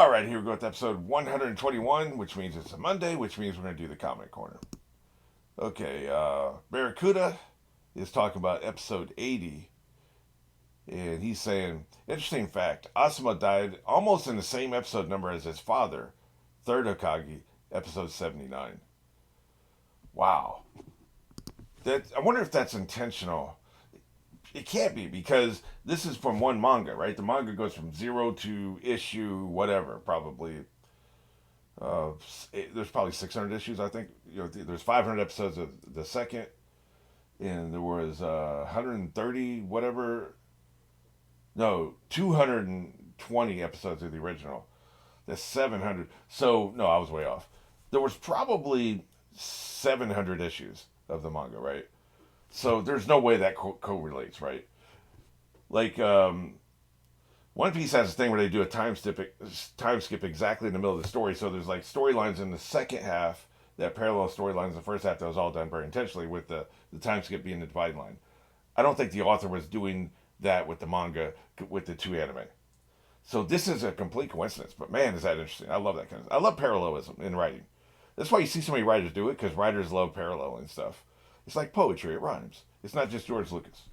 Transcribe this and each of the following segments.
All right, here we go with episode 121, which means it's a Monday, which means we're going to do the comment corner. Okay, Barracuda is talking about episode 80, and he's saying, interesting fact, Asuma died almost in the same episode number as his father, third Hokage, episode 79. Wow. I wonder if that's intentional. It can't be because this is from one manga, right? The manga goes from zero to issue whatever, probably. There's probably 600 issues, I think. There's 500 episodes of the second, and there was 130 whatever. No, 220 episodes of the original. That's 700. So no, I was way off. There was probably 700 issues of the manga, right? So there's no way that correlates, right? Like One Piece has a thing where they do a time skip exactly in the middle of the story. So there's like storylines in the second half that parallel storylines in the first half that was all done very intentionally with the time skip being the dividing line. I don't think the author was doing that with the manga with the two anime. So this is a complete coincidence. But man, is that interesting. I love that kind of. I love parallelism in writing. That's why you see so many writers do it because writers love paralleling stuff. It's like poetry; it rhymes. It's not just George Lucas.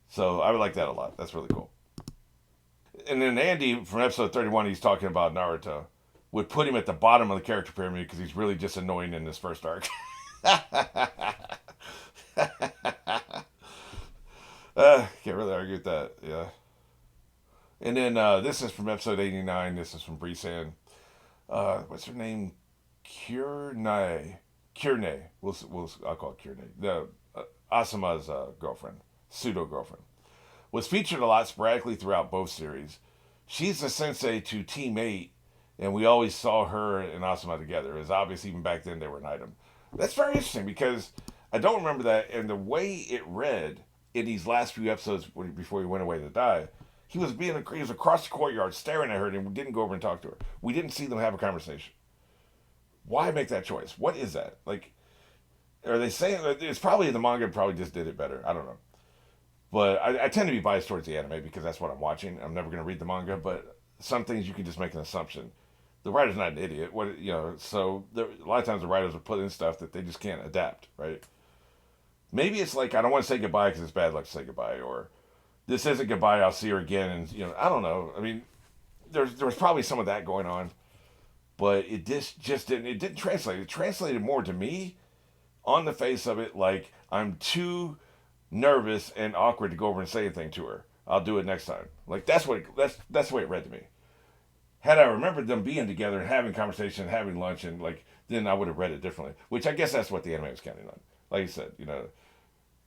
So I would like that a lot. That's really cool. And then Andy from episode 31, he's talking about Naruto, would put him at the bottom of the character pyramid because he's really just annoying in this first arc. Can't really argue with that. Yeah. And then this is from episode 89. This is from Brisan. What's her name? Kurnai. Kurnai. I'll call it Kurnai. The Asuma's girlfriend, pseudo girlfriend, was featured a lot sporadically throughout both series. She's the sensei to Team 8, and we always saw her and Asuma together. It was obvious even back then they were an item. That's very interesting because I don't remember that, and the way it read in these last few episodes before he went away to die, he was across the courtyard staring at her, and we didn't go over and talk to her. We didn't see them have a conversation. Why make that choice? What is that? Like, are they saying it's probably the manga probably just did it better? I don't know. But I tend to be biased towards the anime because that's what I'm watching. I'm never going to read the manga, but some things you can just make an assumption. The writer's not an idiot. So a lot of times the writers will put in stuff that they just can't adapt, right? Maybe it's like I don't want to say goodbye because it's bad luck to say goodbye, or this isn't goodbye. I'll see her again, and I don't know. I mean, there was probably some of that going on, but it just didn't. It didn't translate. It translated more to me on the face of it like I'm too nervous and awkward to go over and say anything to her. I'll do it next time. Like that's the way it read to me. Had I remembered them being together and having conversation, and having lunch, and like then I would have read it differently. Which I guess that's what the anime was counting on. Like you said,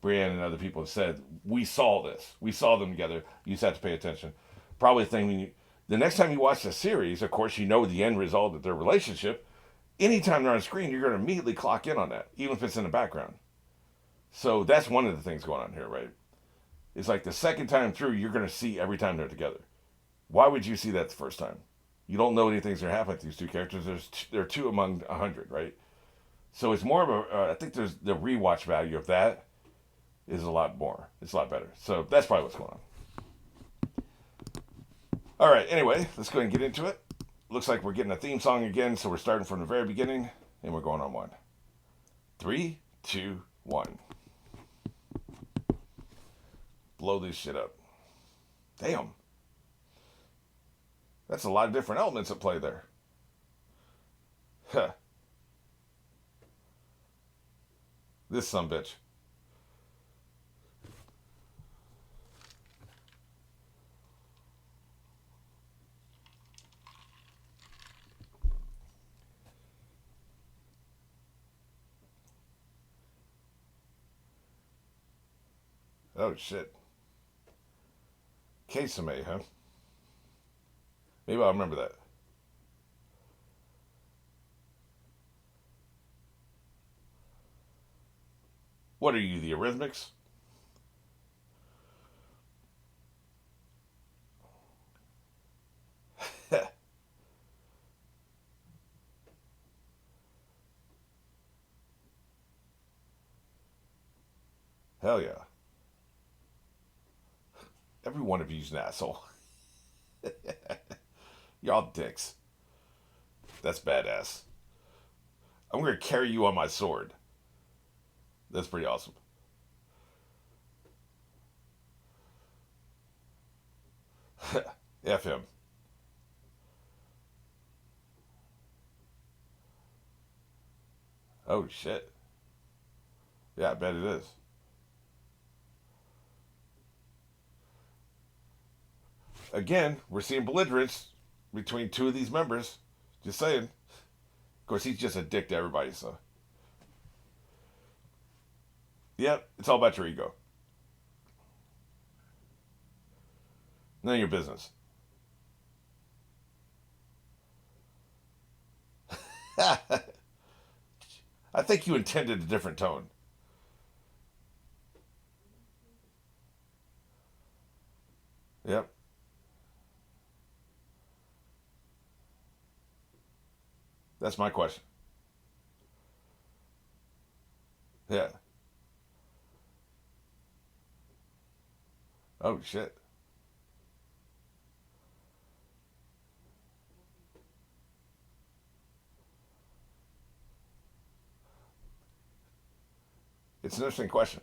Brienne and other people have said we saw this. We saw them together. You just have to pay attention. Probably the next time you watch the series, of course, you know the end result of their relationship. Anytime they're on screen, you're going to immediately clock in on that, even if it's in the background. So that's one of the things going on here, right? It's like the second time through, you're going to see every time they're together. Why would you see that the first time? You don't know anything's going to happen with these two characters. They're two among 100, right? So it's more of I think there's the rewatch value of that is a lot more. It's a lot better. So that's probably what's going on. All right, anyway, let's go ahead and get into it. Looks like we're getting a theme song again, so we're starting from the very beginning, and we're going on one. 3, 2, 1. Blow this shit up. Damn. That's a lot of different elements at play there. Huh. This sumbitch. Oh shit. Kesame, huh? Maybe I'll remember that. What are you, the Arrhythmics? Hell yeah. Every one of you's an asshole. Y'all dicks. That's badass. I'm going to carry you on my sword. That's pretty awesome. F him. Oh, shit. Yeah, I bet it is. Again, we're seeing belligerence between two of these members. Just saying. Of course, he's just a dick to everybody, so. Yep, it's all about your ego. None of your business. I think you intended a different tone. Yep. That's my question. Yeah. Oh, shit. It's an interesting question.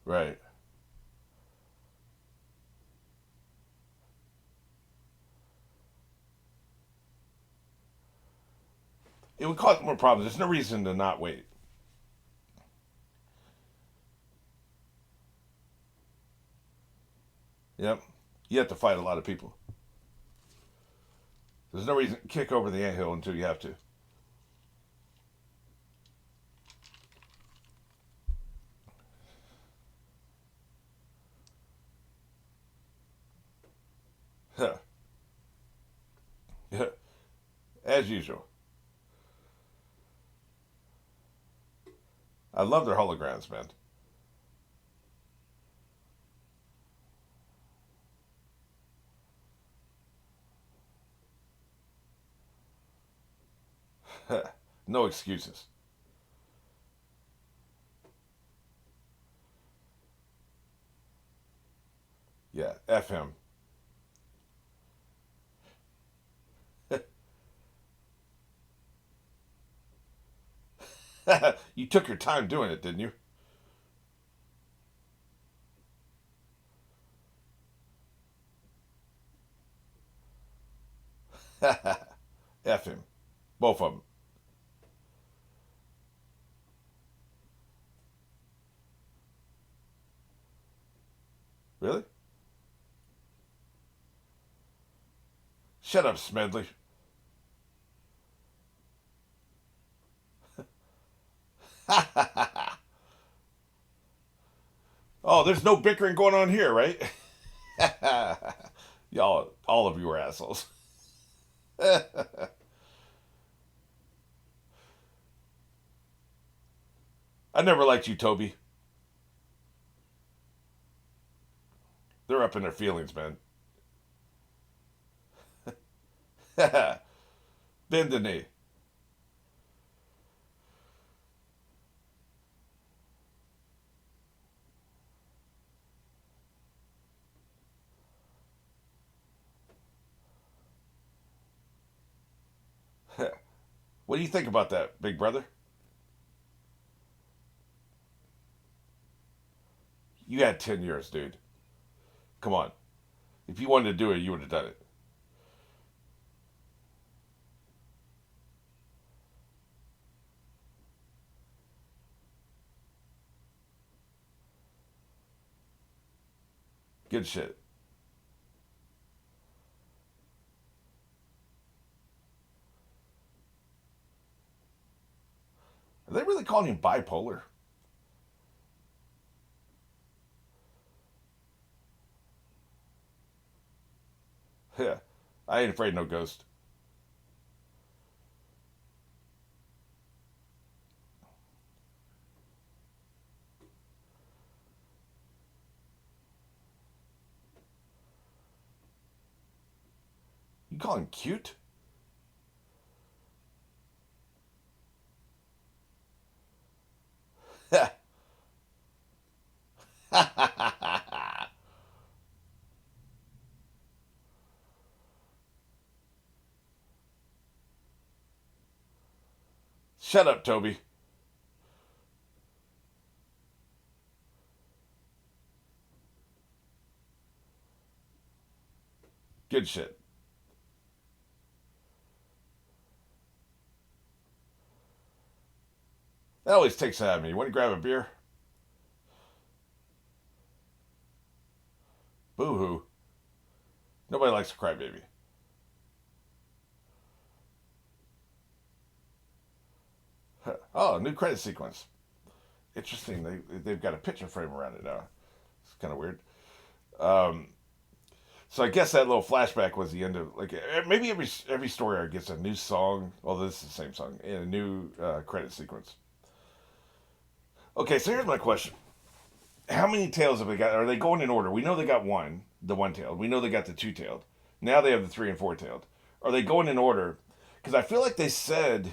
Right. It would cause more problems. There's no reason to not wait. Yep. You have to fight a lot of people. There's no reason to kick over the anthill until you have to. Huh. Yeah. As usual. I love their holograms, man. No excuses. Yeah, F him. You took your time doing it, didn't you? F him. Both of them. Really? Shut up, Smedley. Oh, there's no bickering going on here, right? Y'all, all of you are assholes. I never liked you, Toby. They're up in their feelings, man. Bend the knee. What do you think about that, big brother? You had 10 years, dude. Come on. If you wanted to do it, you would have done it. Good shit. Are they really calling him bipolar? Yeah. I ain't afraid of no ghost. You call him cute? Shut up, Toby. Good shit. That always takes it out of me. You want to grab a beer? Boo hoo. Nobody likes a crybaby. Oh, new credit sequence. Interesting. They've got a picture frame around it now. It's kind of weird. Um, so I guess that little flashback was the end of like maybe every story arc gets a new song. Well, this is the same song and a new credit sequence. Okay, so here's my question: how many tails have they got? Are they going in order? We know they got one, the one tailed. We know they got the two tailed. Now they have the three and four tailed. Are they going in order? Because I feel like they said,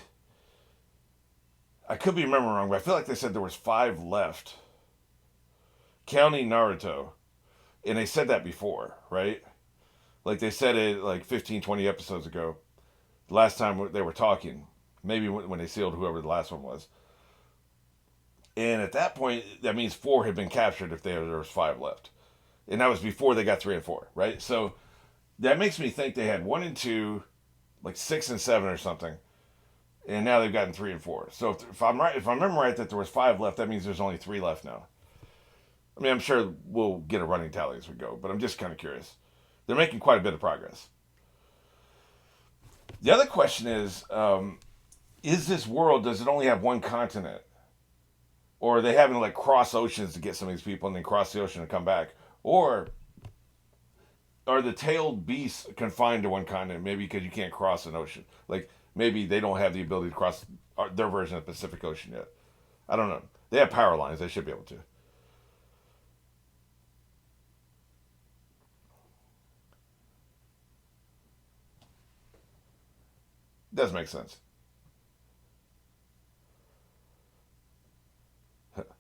I could be remembering wrong, but I feel like they said there was five left, counting Naruto, and they said that before, right? Like they said it like 15, 20 episodes ago. Last time they were talking, maybe when they sealed whoever the last one was. And at that point, that means four had been captured if there was five left. And that was before they got three and four, right? So that makes me think they had one and two, like six and seven or something. And now they've gotten three and four. So if I'm right, if I remember right that there was five left, that means there's only three left now. I mean, I'm sure we'll get a running tally as we go, but I'm just kind of curious. They're making quite a bit of progress. The other question is this world, does it only have one continent? Or are they having to like cross oceans to get some of these people and then cross the ocean and come back? Or are the tailed beasts confined to one continent? Maybe because you can't cross an ocean. Like maybe they don't have the ability to cross their version of the Pacific Ocean yet. I don't know. They have power lines. They should be able to. Does make sense.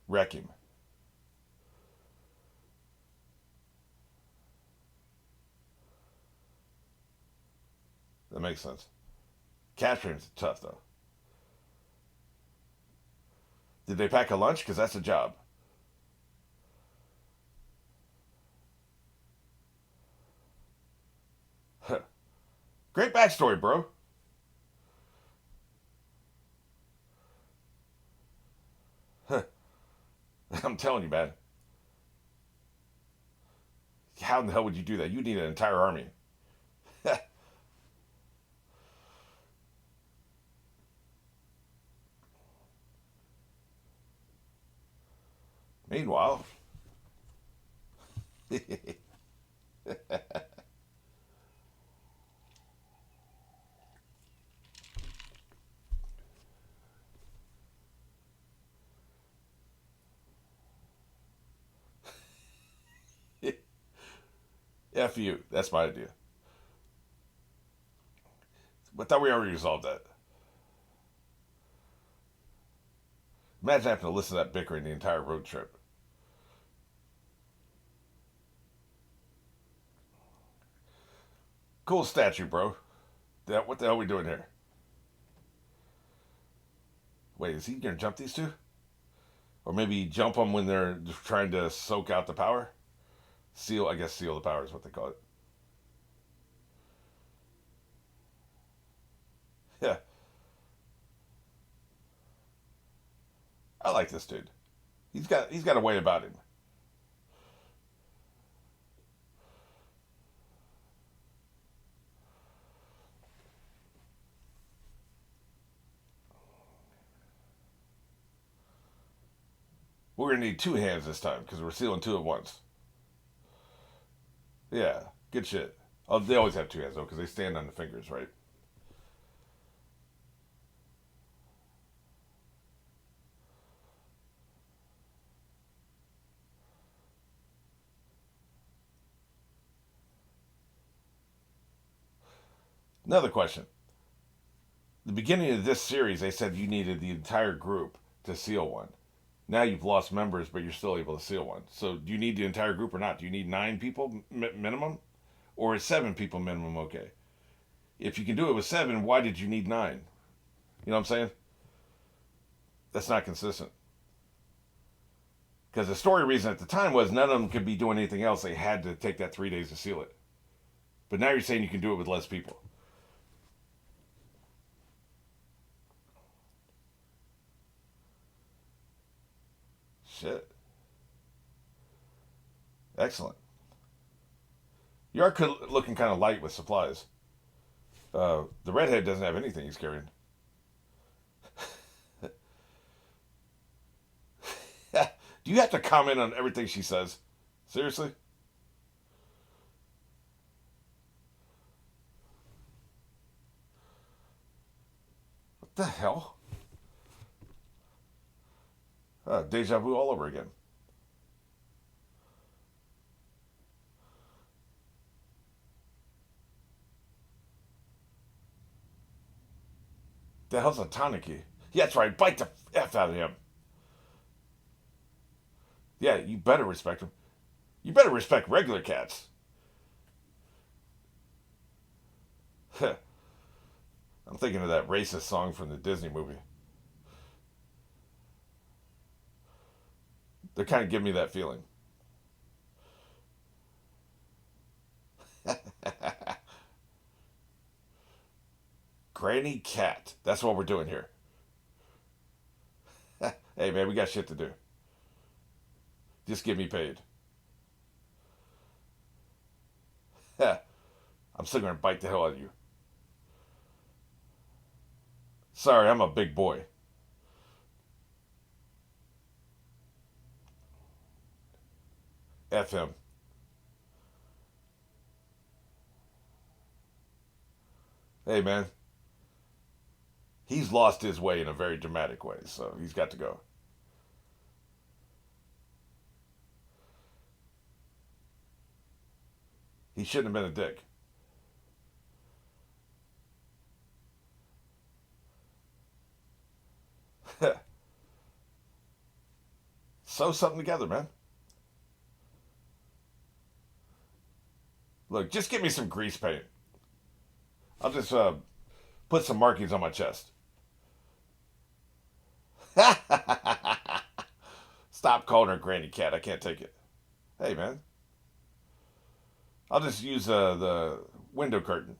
Wreck him. That makes sense. Capturing's tough though. Did they pack a lunch? Because that's a job. Great backstory, bro. I'm telling you, man. How in the hell would you do that? You need an entire army. Meanwhile, F you. That's my idea. But thought we already resolved that. Imagine having to listen to that bickering the entire road trip. Cool statue, bro. What the hell are we doing here? Wait, is he gonna jump these two? Or maybe jump them when they're trying to soak out the power? Seal, I guess seal the power is what they call it. Yeah, I like this dude. He's got a way about him. We're gonna need two hands this time because we're sealing two at once. Yeah, good shit. Oh, they always have two hands though because they stand on the fingers, right? Another question. The beginning of this series, they said you needed the entire group to seal one. Now you've lost members, but you're still able to seal one. So do you need the entire group or not? Do you need nine people minimum, or is seven people minimum okay? If you can do it with seven, why did you need nine? You know what I'm saying? That's not consistent. Because the story reason at the time was none of them could be doing anything else. They had to take that 3 days to seal it. But now you're saying you can do it with less people. Shit. Excellent. You are looking kind of light with supplies. The redhead doesn't have anything he's carrying. Do you have to comment on everything she says? Seriously? What the hell? Deja vu all over again. The hell's a Taniki? Yeah, that's right. Bite the F out of him. Yeah, you better respect him. You better respect regular cats. I'm thinking of that racist song from the Disney movie. They kind of give me that feeling. Granny Cat. That's what we're doing here. Hey, man, we got shit to do. Just get me paid. I'm still going to bite the hell out of you. Sorry, I'm a big boy. F him. Hey, man. He's lost his way in a very dramatic way, so he's got to go. He shouldn't have been a dick. Sew something together, man. Look, just give me some grease paint. I'll just put some markings on my chest. Stop calling her Granny Cat. I can't take it. Hey, man. I'll just use the window curtain.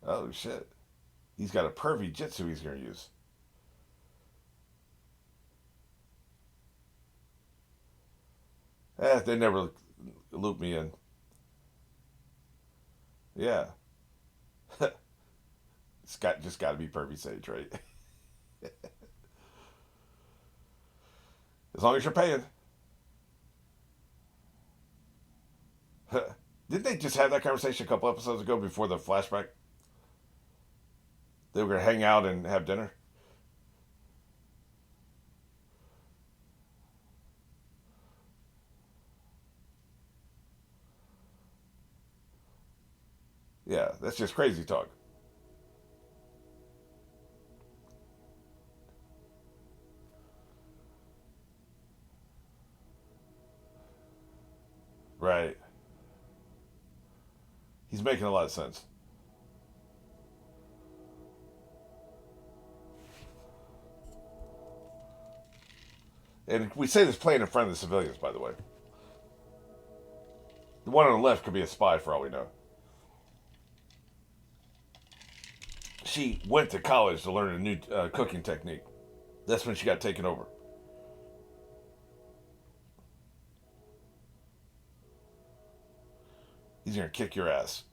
Oh, shit. He's got a pervy jitsu he's going to use. They never loop me in. Yeah. Just got to be pervy sage, right? As long as you're paying. Didn't they just have that conversation a couple episodes ago before the flashback? They were going to hang out and have dinner. Yeah, that's just crazy talk. Right. He's making a lot of sense. And we say this playing in front of the civilians, by the way. The one on the left could be a spy for all we know. She went to college to learn a new cooking technique. That's when she got taken over. He's going to kick your ass.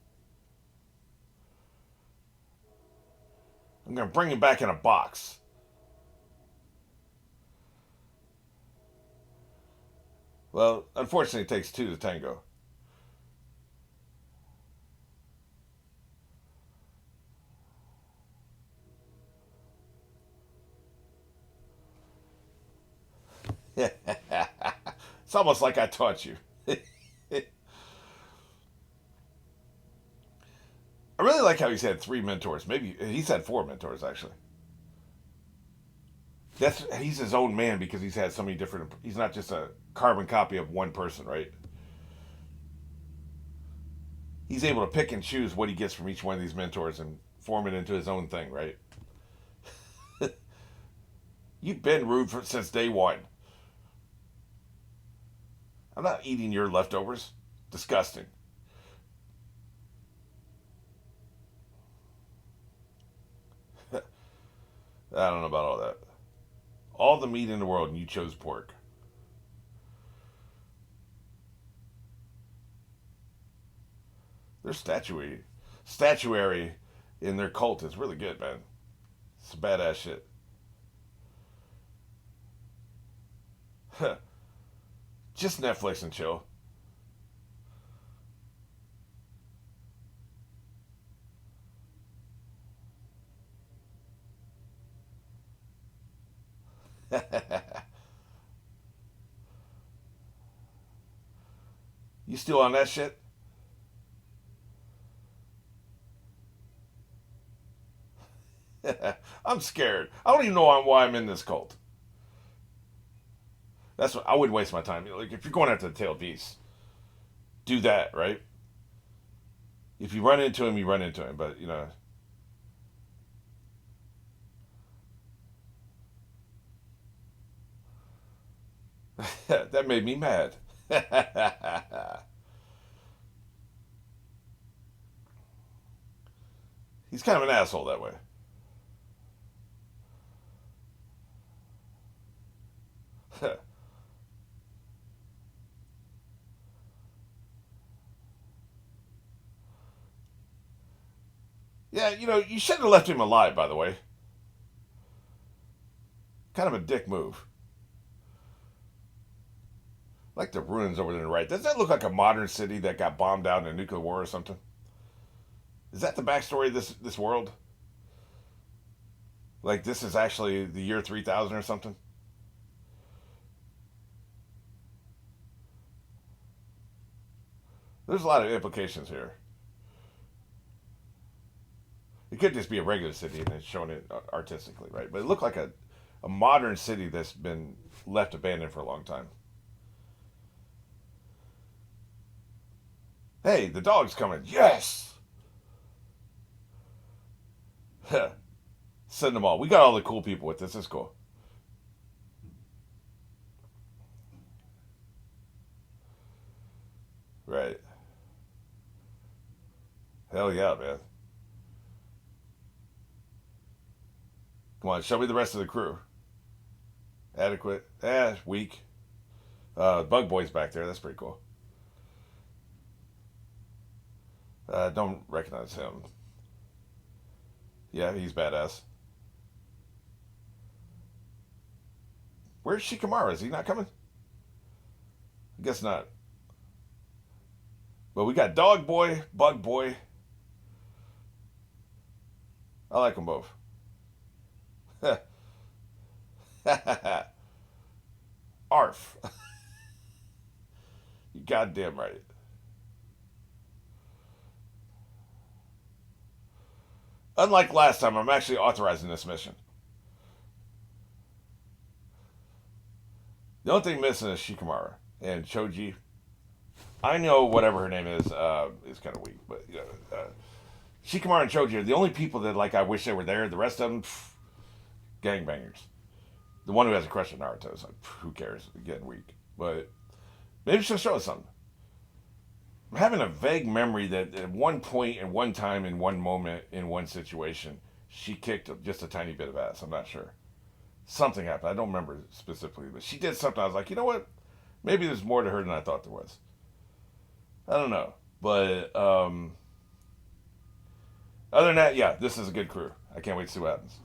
I'm going to bring him back in a box. Well, unfortunately, it takes two to tango. It's almost like I taught you. I really like how he's had three mentors. Maybe he's had four mentors, actually. He's his own man because he's had so many different. He's not just a carbon copy of one person, right? He's able to pick and choose what he gets from each one of these mentors and form it into his own thing, right? You've been rude since day one. I'm not eating your leftovers. Disgusting. I don't know about all that. All the meat in the world, and you chose pork. Their statuary in their cult is really good, man. It's badass shit. Just Netflix and chill. You still on that shit? I'm scared. I don't even know why I'm in this cult. That's what I wouldn't waste my time. Like if you're going after the tail beast, do that, right? If you run into him, you run into him. But that made me mad. He's kind of an asshole that way. Yeah, you shouldn't have left him alive. By the way, kind of a dick move. Like the ruins over to the right. Does that look like a modern city that got bombed out in a nuclear war or something? Is that the backstory of this world? Like this is actually the year 3000 or something? There's a lot of implications here. It could just be a regular city and it's showing it artistically, right? But it looked like a modern city that's been left abandoned for a long time. Hey, the dog's coming. Yes! Send them all. We got all the cool people with this. This is cool. Right. Hell yeah, man. Come on, show me the rest of the crew. Adequate. Weak. Bug Boy's back there. That's pretty cool. Don't recognize him. Yeah, he's badass. Where's Shikamaru? Is he not coming? I guess not. But we got Dog Boy, Bug Boy. I like them both. Arf. You goddamn right. Unlike last time, I'm actually authorizing this mission. The only thing missing is Shikamaru and Choji. I know whatever her name is kind of weak, but Shikamaru and Choji are the only people that I wish they were there. The rest of them, gangbangers. The one who has a crush on Naruto is like, who cares? Getting weak, but maybe she'll show us something. I'm having a vague memory that at one point, in one time, in one moment, in one situation, she kicked just a tiny bit of ass. I'm not sure. Something happened. I don't remember specifically, but she did something. I was like, you know what? Maybe there's more to her than I thought there was. I don't know, but other than that, yeah, this is a good crew. I can't wait to see what happens.